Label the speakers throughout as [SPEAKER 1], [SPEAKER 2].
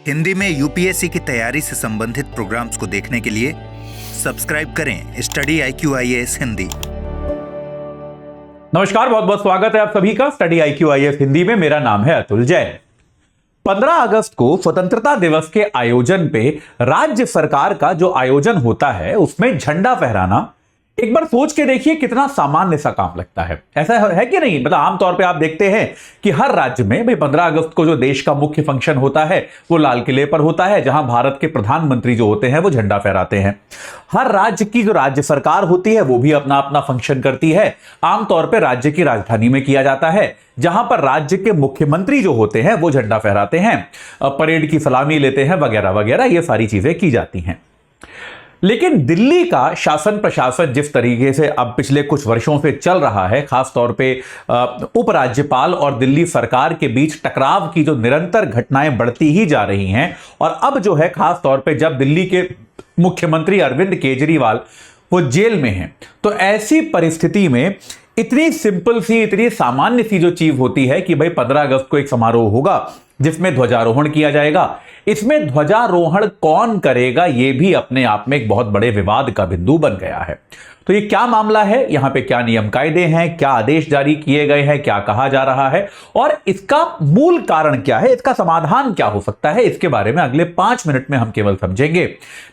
[SPEAKER 1] हिंदी में यूपीएससी की तैयारी से संबंधित प्रोग्राम्स को देखने के लिए सब्सक्राइब करें स्टडी IQ-IAS हिंदी।
[SPEAKER 2] नमस्कार, बहुत बहुत स्वागत है आप सभी का स्टडी IQ-IAS हिंदी में। मेरा नाम है अतुल जैन। 15 अगस्त को स्वतंत्रता दिवस के आयोजन पे राज्य सरकार का जो आयोजन होता है उसमें झंडा फहराना एक बार सोच के देखिए कितना सामान्य सा काम लगता है। ऐसा है कि नहीं? मतलब आमतौर पे आप देखते हैं कि हर राज्य में भाई 15 अगस्त को जो देश का मुख्य फंक्शन होता है वो लाल किले पर होता है, जहां भारत के प्रधानमंत्री जो होते हैं वो झंडा फहराते हैं। हर राज्य की जो राज्य सरकार होती है वो भी अपना अपना फंक्शन करती है। आमतौर पर राज्य की राजधानी में किया जाता है, जहां पर राज्य के मुख्यमंत्री जो होते हैं वो झंडा फहराते हैं, परेड की सलामी लेते हैं, वगैरह वगैरह ये सारी चीजें की जाती हैं। लेकिन दिल्ली का शासन प्रशासन जिस तरीके से अब पिछले कुछ वर्षों से चल रहा है, खासतौर पे उपराज्यपाल और दिल्ली सरकार के बीच टकराव की जो निरंतर घटनाएं बढ़ती ही जा रही हैं, और अब जो है खासतौर पे जब दिल्ली के मुख्यमंत्री अरविंद केजरीवाल वो जेल में हैं, तो ऐसी परिस्थिति में इतनी सिंपल सी, इतनी सामान्य सी जो चीज होती है कि भाई 15 अगस्त को एक समारोह होगा जिसमें ध्वजारोहण किया जाएगा। इसमें ध्वजारोहण कौन करेगा ये भी अपने आप में एक बहुत बड़े विवाद का बिंदु बन गया है। तो ये क्या मामला है, यहां पे क्या नियम कायदे हैं, क्या आदेश जारी किए गए हैं, क्या कहा जा रहा है और इसका मूल कारण क्या है, इसका समाधान क्या हो सकता है, इसके बारे में अगले 5 मिनट में हम केवल समझेंगे।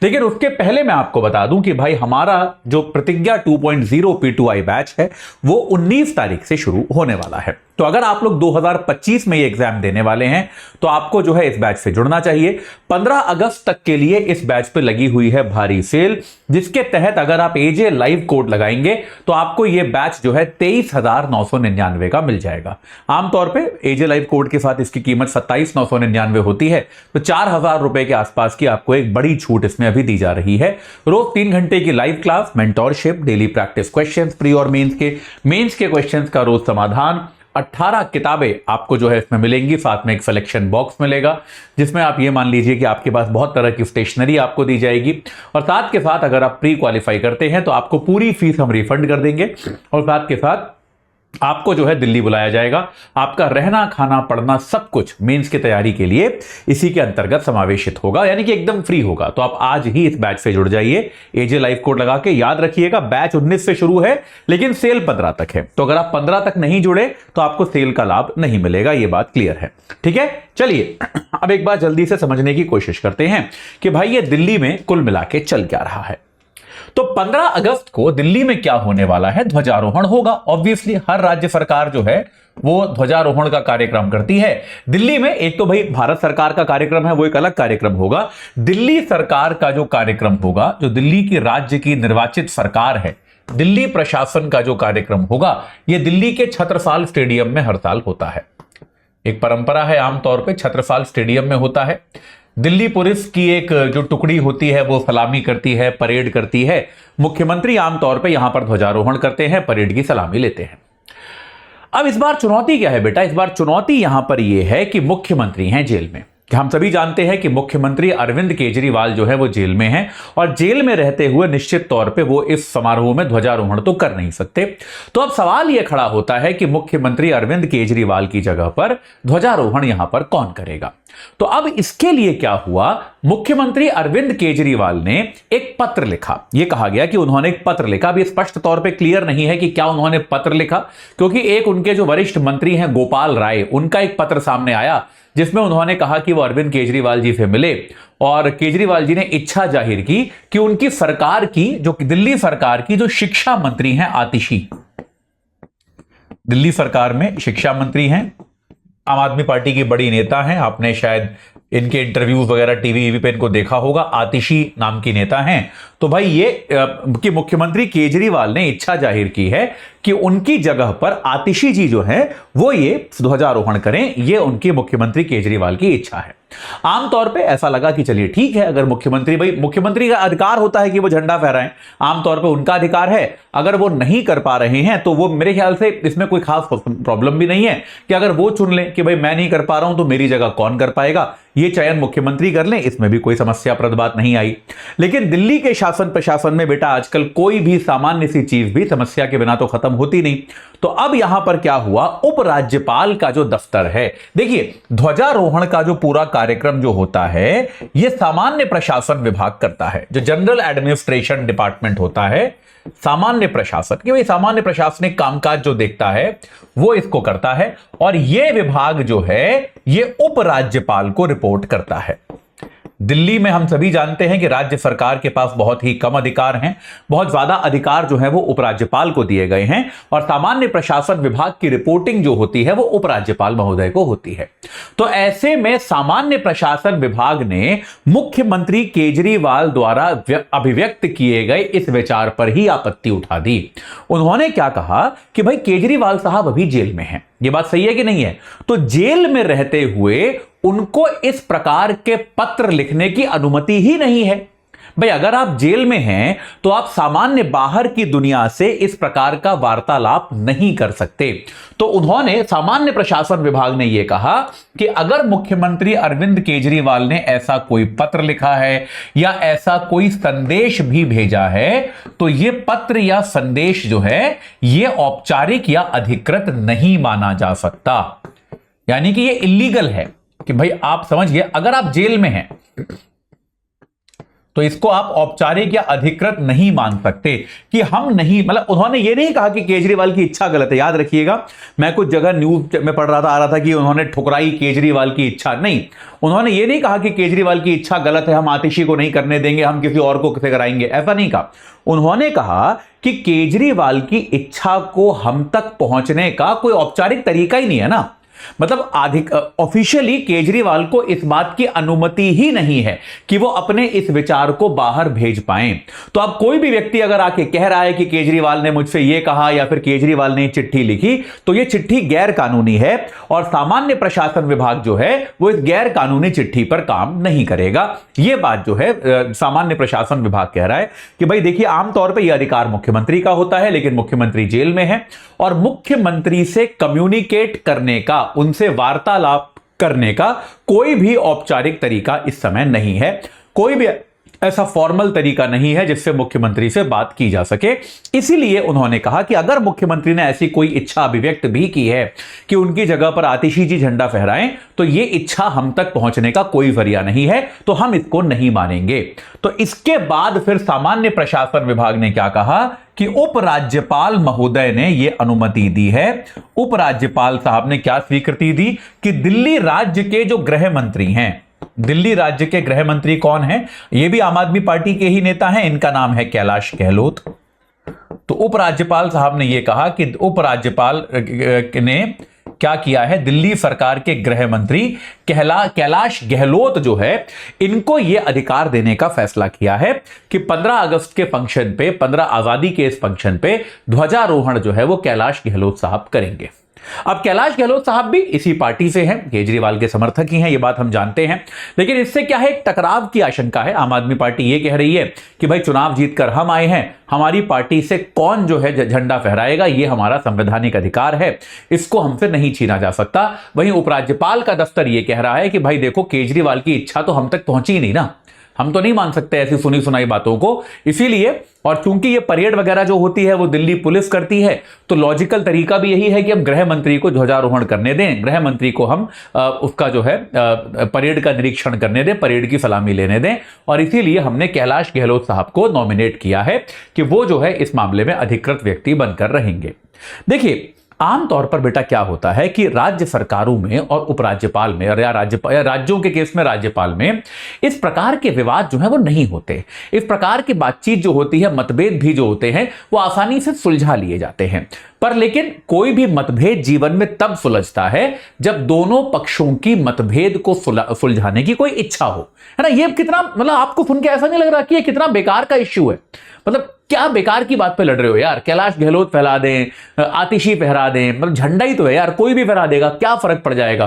[SPEAKER 2] लेकिन उसके पहले मैं आपको बता दूं कि भाई हमारा जो प्रतिज्ञा 2.0 P2I बैच है वो 19 तारीख से शुरू होने वाला है। तो अगर आप लोग 2025 में ये एग्जाम देने वाले हैं तो आपको जो है इस बैच से जुड़ना चाहिए। 15 अगस्त तक के लिए इस बैच पे लगी हुई है भारी सेल, जिसके तहत अगर आप एजे लाइव कोड लगाएंगे तो आपको ये बैच जो है 23,999 का मिल जाएगा। आमतौर पे एजे लाइव कोड के साथ इसकी कीमत 27,999 होती है, तो 4,000 रुपए के आसपास की आपको एक बड़ी छूट इसमें अभी दी जा रही है। रोज 3 घंटे की live class, mentorship, daily practice questions pre और मेंस के क्वेश्चंस का रोज समाधान, 18 किताबें आपको जो है इसमें मिलेंगी, साथ में एक सिलेक्शन बॉक्स मिलेगा जिसमें आप ये मान लीजिए कि आपके पास बहुत तरह की स्टेशनरी आपको दी जाएगी, और साथ के साथ अगर आप प्री क्वालिफाई करते हैं तो आपको पूरी फीस हम रिफंड कर देंगे, और साथ के साथ आपको जो है दिल्ली बुलाया जाएगा। आपका रहना खाना पढ़ना सब कुछ मेंस की तैयारी के लिए इसी के अंतर्गत समावेशित होगा, यानी कि एकदम फ्री होगा। तो आप आज ही इस बैच से जुड़ जाइए, एजे लाइव कोड लगा के। याद रखिएगा बैच 19 से शुरू है लेकिन सेल 15 तक है, तो अगर आप 15 तक नहीं जुड़े तो आपको सेल का लाभ नहीं मिलेगा, यह बात क्लियर है। ठीक है, चलिए अब एक बार जल्दी से समझने की कोशिश करते हैं कि भाई ये दिल्ली में कुल मिला के चल क्या रहा है। तो 15 अगस्त को दिल्ली में क्या होने वाला है, ध्वजारोहण होगा। ऑब्वियसली हर राज्य सरकार जो है वो ध्वजारोहण का कार्यक्रम करती है। दिल्ली में एक तो भाई भारत सरकार का कार्यक्रम है, वो एक अलग कार्यक्रम होगा। दिल्ली सरकार का जो कार्यक्रम होगा, जो दिल्ली की राज्य की निर्वाचित सरकार है, दिल्ली प्रशासन का जो कार्यक्रम होगा, यह दिल्ली के छत्रसाल स्टेडियम में हर साल होता है। एक परंपरा है, आमतौर पर छत्रसाल स्टेडियम में होता है। दिल्ली पुलिस की एक जो टुकड़ी होती है वो सलामी करती है, परेड करती है। मुख्यमंत्री आमतौर पे यहां पर ध्वजारोहण करते हैं, परेड की सलामी लेते हैं। अब इस बार चुनौती क्या है बेटा? इस बार चुनौती यहां पर यह है कि मुख्यमंत्री हैं जेल में। हम सभी जानते हैं कि मुख्यमंत्री अरविंद केजरीवाल जो है वो जेल में हैं, और जेल में रहते हुए निश्चित तौर पे वो इस समारोह में ध्वजारोहण तो कर नहीं सकते। तो अब सवाल यह खड़ा होता है कि मुख्यमंत्री अरविंद केजरीवाल की जगह पर ध्वजारोहण यहां पर कौन करेगा। तो अब इसके लिए क्या हुआ, मुख्यमंत्री अरविंद केजरीवाल ने एक पत्र लिखा। यह कहा गया कि उन्होंने एक पत्र लिखा। अभी स्पष्ट तौर पे क्लियर नहीं है कि क्या उन्होंने पत्र लिखा, क्योंकि एक उनके जो वरिष्ठ मंत्री हैं गोपाल राय, उनका एक पत्र सामने आया जिसमें उन्होंने कहा कि वो अरविंद केजरीवाल जी से मिले, और केजरीवाल जी ने इच्छा जाहिर की कि उनकी सरकार की, जो दिल्ली सरकार की जो शिक्षा मंत्री हैं आतिशी, दिल्ली सरकार में शिक्षा मंत्री हैं, आम आदमी पार्टी की बड़ी नेता हैं, आपने शायद इनके इंटरव्यूज वगैरह टीवी पे इनको देखा होगा, आतिशी नाम की नेता हैं। तो भाई ये कि मुख्यमंत्री केजरीवाल ने इच्छा जाहिर की है कि उनकी जगह पर आतिशी जी जो है वो ये ध्वजारोहण करें, ये उनकी मुख्यमंत्री केजरीवाल की इच्छा है। आमतौर पे ऐसा लगा कि चलिए ठीक है, अगर मुख्यमंत्री का अधिकार होता है कि वो झंडा फहराएं, आमतौर पे उनका अधिकार है। अगर वो नहीं कर पा रहे हैं तो वो मेरे ख्याल से इसमें कोई खास प्रॉब्लम भी नहीं है कि अगर वो चुन लें कि भाई मैं नहीं कर पा रहा हूं तो मेरी जगह कौन कर पाएगा। ये चयन मुख्यमंत्री कर लें, इसमें भी कोई समस्याप्रद बात नहीं आई। लेकिन दिल्ली के शासन प्रशासन में बेटा आजकल कोई भी सामान्य सी चीज भी समस्या के बिना तो खत्म होती नहीं। तो अब यहां पर क्या हुआ, उपराज्यपाल का जो दफ्तर है, देखिए ध्वजारोहण का जो पूरा कार्यक्रम जो होता है यह सामान्य प्रशासन विभाग करता है, जो जनरल एडमिनिस्ट्रेशन डिपार्टमेंट होता है, सामान्य प्रशासन कि भाई सामान्य प्रशासनिक कामकाज जो देखता है वो इसको करता है। और यह विभाग जो है ये उपराज्यपाल को रिपोर्ट करता है। दिल्ली में हम सभी जानते हैं कि राज्य सरकार के पास बहुत ही कम अधिकार हैं, बहुत ज्यादा अधिकार जो है वो उपराज्यपाल को दिए गए हैं, और सामान्य प्रशासन विभाग की रिपोर्टिंग जो होती है वो उपराज्यपाल महोदय को होती है। तो ऐसे में सामान्य प्रशासन विभाग ने मुख्यमंत्री केजरीवाल द्वारा अभिव्यक्त किए गए इस विचार पर ही आपत्ति उठा दी। उन्होंने क्या कहा कि भाई केजरीवाल साहब अभी जेल में हैं, ये बात सही है कि नहीं है? तो जेल में रहते हुए उनको इस प्रकार के पत्र लिखने की अनुमति ही नहीं है। भाई अगर आप जेल में हैं तो आप सामान्य बाहर की दुनिया से इस प्रकार का वार्तालाप नहीं कर सकते। तो उन्होंने, सामान्य प्रशासन विभाग ने यह कहा कि अगर मुख्यमंत्री अरविंद केजरीवाल ने ऐसा कोई पत्र लिखा है या ऐसा कोई संदेश भी भेजा है तो यह पत्र या संदेश जो है यह औपचारिक या अधिकृत नहीं माना जा सकता, यानी कि यह इल्लीगल है। कि भाई आप समझिए, अगर आप जेल में हैं तो इसको आप औपचारिक या अधिकृत नहीं मान सकते कि हम नहीं, मतलब उन्होंने ये नहीं कहा कि केजरीवाल की इच्छा गलत है। याद रखिएगा, मैं कुछ जगह न्यूज में पढ़ रहा था, आ रहा था कि उन्होंने ठुकराई केजरीवाल की इच्छा। नहीं, उन्होंने ये नहीं कहा कि केजरीवाल की इच्छा गलत है, हम आतिशी को नहीं करने देंगे, हम किसी और को किसे कराएंगे, ऐसा नहीं कहा। उन्होंने कहा कि केजरीवाल की इच्छा को हम तक पहुंचने का कोई औपचारिक तरीका ही नहीं है ना, मतलब ऑफिशियली केजरीवाल को इस बात की अनुमति ही नहीं है कि वो अपने इस विचार को बाहर भेज पाएं। तो अब कोई भी व्यक्ति अगर आके कह रहा है कि केजरीवाल ने मुझसे ये कहा या फिर केजरीवाल ने चिट्ठी लिखी, तो ये चिट्ठी गैर कानूनी है और सामान्य प्रशासन विभाग जो है वो इस गैर कानूनी चिट्ठी पर काम नहीं करेगा। ये बात जो है सामान्य प्रशासन विभाग कह रहा है कि भाई देखिए, आमतौर पर यह अधिकार मुख्यमंत्री का होता है, लेकिन मुख्यमंत्री जेल में है और मुख्यमंत्री से कम्युनिकेट करने का, उनसे वार्तालाप करने का कोई भी औपचारिक तरीका इस समय नहीं है। कोई भी ऐसा फॉर्मल तरीका नहीं है जिससे मुख्यमंत्री से बात की जा सके। इसीलिए उन्होंने कहा कि अगर मुख्यमंत्री ने ऐसी कोई इच्छा अभिव्यक्त भी की है कि उनकी जगह पर आतिशी जी झंडा फहराएं, तो यह इच्छा हम तक पहुंचने का कोई जरिया नहीं है, तो हम इसको नहीं मानेंगे। तो इसके बाद फिर सामान्य प्रशासन विभाग ने क्या कहा कि उपराज्यपाल महोदय ने यह अनुमति दी है। उपराज्यपाल साहब ने क्या स्वीकृति दी कि दिल्ली राज्य के जो गृह मंत्री हैं, दिल्ली राज्य के गृह मंत्री कौन है? ये भी आम आदमी पार्टी के ही नेता हैं, इनका नाम है कैलाश गहलोत। तो उपराज्यपाल साहब ने यह कहा कि उपराज्यपाल ने क्या किया है, दिल्ली सरकार के गृह मंत्री कैलाश गहलोत जो है, इनको यह अधिकार देने का फैसला किया है कि 15 अगस्त के फंक्शन पे, 15 आजादी के इस फंक्शन पे ध्वजारोहण जो है वो कैलाश गहलोत साहब करेंगे। अब कैलाश गहलोत साहब भी इसी पार्टी से हैं, केजरीवाल के समर्थक ही हैं, ये बात हम जानते हैं। लेकिन इससे क्या है, एक टकराव की आशंका है। आम आदमी पार्टी ये कह रही है कि भाई चुनाव जीतकर हम आए हैं, हमारी पार्टी से कौन जो है झंडा फहराएगा, ये हमारा संवैधानिक अधिकार है, इसको हमसे नहीं छीना जा सकता। वहीं उपराज्यपाल का दफ्तर ये कह रहा है कि भाई देखो, केजरीवाल की इच्छा तो हम तक पहुंची ही नहीं ना, हम तो नहीं मान सकते ऐसी सुनी सुनाई बातों को। इसीलिए, और चूंकि ये परेड वगैरह जो होती है वो दिल्ली पुलिस करती है, तो लॉजिकल तरीका भी यही है कि हम गृह मंत्री को ध्वजारोहण करने दें, गृह मंत्री को हम उसका जो है परेड का निरीक्षण करने दें, परेड की सलामी लेने दें। और इसीलिए हमने कैलाश गहलोत साहब को नॉमिनेट किया है कि वो जो है इस मामले में अधिकृत व्यक्ति बनकर रहेंगे। देखिए, आमतौर पर बेटा क्या होता है कि राज्य सरकारों में और उपराज्यपाल में, या राज्यों के केस में राज्यपाल में, इस प्रकार के विवाद जो है वो नहीं होते। इस प्रकार की बातचीत जो होती है, मतभेद भी जो होते हैं, वो आसानी से सुलझा लिए जाते हैं। पर लेकिन कोई भी मतभेद जीवन में तब सुलझता है जब दोनों पक्षों की मतभेद को सुलझाने की कोई इच्छा हो, है ना। ये कितना, मतलब आपको सुन के ऐसा नहीं लग रहा कि ये कितना बेकार का इश्यू है? मतलब क्या बेकार की बात पे लड़ रहे हो यार? कैलाश गहलोत फहरा दें, आतिशी फहरा दें, मतलब झंडा ही तो है यार, कोई भी फहरा देगा, क्या फर्क पड़ जाएगा?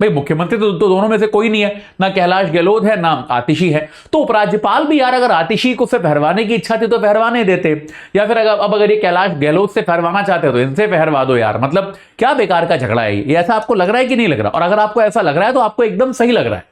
[SPEAKER 2] भाई मुख्यमंत्री तो दोनों में से कोई नहीं है, ना कैलाश गहलोत है ना आतिशी है। तो उपराज्यपाल भी यार, अगर आतिशी को से फहरवाने की इच्छा थी तो फहरवाने देते, या फिर अगर ये कैलाश गहलोत से फहरवाना चाहते हो तो इनसे फहरवा दो यार। मतलब क्या बेकार का झगड़ा है ये? ऐसा आपको लग रहा है कि नहीं लग रहा? और अगर आपको ऐसा लग रहा है तो आपको एकदम सही लग रहा है,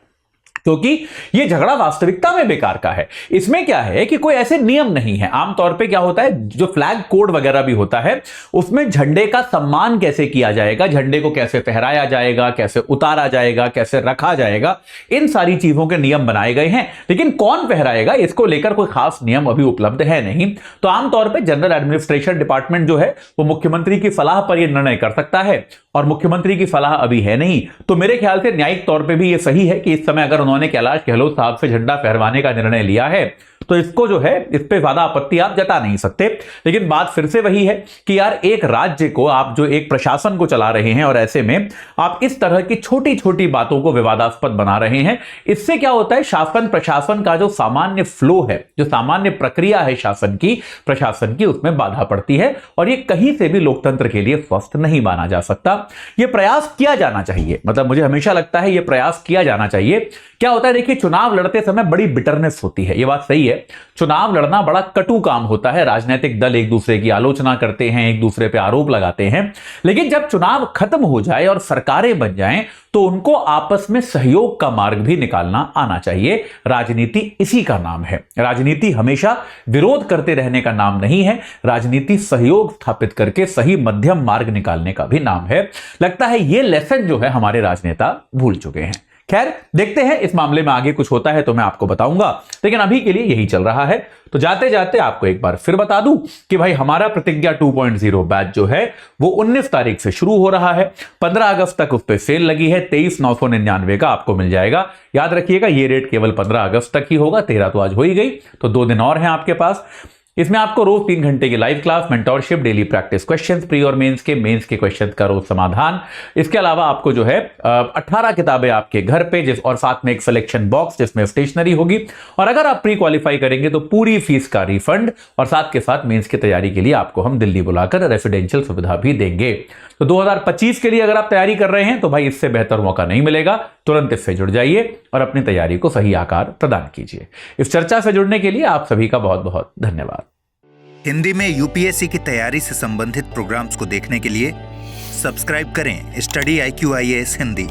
[SPEAKER 2] क्योंकि ये झगड़ा वास्तविकता में बेकार का है। इसमें क्या है कि कोई ऐसे नियम नहीं है। आमतौर पे क्या होता है, जो फ्लैग कोड वगैरह भी होता है उसमें झंडे का सम्मान कैसे किया जाएगा, झंडे को कैसे फहराया जाएगा, कैसे उतारा जाएगा, कैसे रखा जाएगा, इन सारी चीजों के नियम बनाए गए हैं। लेकिन कौन फहराएगा इसको लेकर कोई खास नियम अभी उपलब्ध है नहीं। तो आमतौर पर जनरल एडमिनिस्ट्रेशन डिपार्टमेंट जो है वो मुख्यमंत्री की सलाह पर यह निर्णय कर सकता है, और मुख्यमंत्री की सलाह अभी है नहीं। तो मेरे ख्याल से न्यायिक तौर पे भी ये सही है कि इस समय अगर उन्होंने कैलाश गहलोत साहब से झंडा फहरवाने का निर्णय लिया है तो इसको जो है इस पे ज्यादा आपत्ति आप जता नहीं सकते। लेकिन बात फिर से वही है कि यार एक राज्य को आप जो एक प्रशासन को चला रहे हैं और ऐसे में आप इस तरह की छोटी छोटी बातों को विवादास्पद बना रहे हैं, इससे क्या होता है शासन प्रशासन का जो सामान्य फ्लो है, जो सामान्य प्रक्रिया है शासन की प्रशासन की, उसमें बाधा पड़ती है और ये कहीं से भी लोकतंत्र के लिए स्वस्थ नहीं माना जा सकता। ये प्रयास किया जाना चाहिए, मतलब मुझे हमेशा लगता है ये प्रयास किया जाना चाहिए। क्या होता है देखिए, चुनाव लड़ते समय बड़ी बिटरनेस होती है, ये बात सही है। चुनाव लड़ना बड़ा कटु काम होता है, राजनीतिक दल एक दूसरे की आलोचना करते हैं, एक दूसरे पे आरोप लगाते हैं। लेकिन जब चुनाव खत्म हो जाए और सरकारें बन जाएं तो उनको आपस में सहयोग का मार्ग भी निकालना आना चाहिए। राजनीति इसी का नाम है। राजनीति हमेशा विरोध करते रहने का नाम नहीं है, राजनीति सहयोग स्थापित करके सही मध्यम मार्ग निकालने का भी नाम है। लगता है ये लेसन जो है हमारे राजनेता भूल चुके हैं। खैर देखते हैं इस मामले में आगे कुछ होता है तो मैं आपको बताऊंगा, लेकिन अभी के लिए यही चल रहा है। तो जाते जाते आपको एक बार फिर बता दूं कि भाई हमारा प्रतिज्ञा 2.0 बैच जो है वो 19 तारीख से शुरू हो रहा है। 15 अगस्त तक उस पर सेल लगी है, 23,999 का आपको मिल जाएगा। याद रखिएगा ये रेट केवल 15 अगस्त तक ही होगा, 13 तो आज हो ही गई, तो 2 दिन और हैं आपके पास। इसमें आपको रोज 3 घंटे की live class, mentorship, daily practice questions, pre और मेंस के क्वेश्चंस का रोज समाधान। इसके अलावा आपको जो है 18 किताबें आपके घर पे और साथ में एक सिलेक्शन बॉक्स जिसमें स्टेशनरी होगी। और अगर आप प्री क्वालिफाई करेंगे तो पूरी फीस का रिफंड, और साथ के साथ मेंस की तैयारी के लिए आपको हम दिल्ली बुलाकर रेसिडेंशियल सुविधा भी देंगे। तो 2025 के लिए अगर आप तैयारी कर रहे हैं तो भाई इससे बेहतर मौका नहीं मिलेगा। तुरंत इससे जुड़ जाइए और अपनी तैयारी को सही आकार प्रदान कीजिए। इस चर्चा से जुड़ने के लिए आप सभी का बहुत बहुत धन्यवाद।
[SPEAKER 1] हिंदी में यूपीएससी की तैयारी से संबंधित प्रोग्राम्स को देखने के लिए सब्सक्राइब करें स्टडी IQ IAS हिंदी।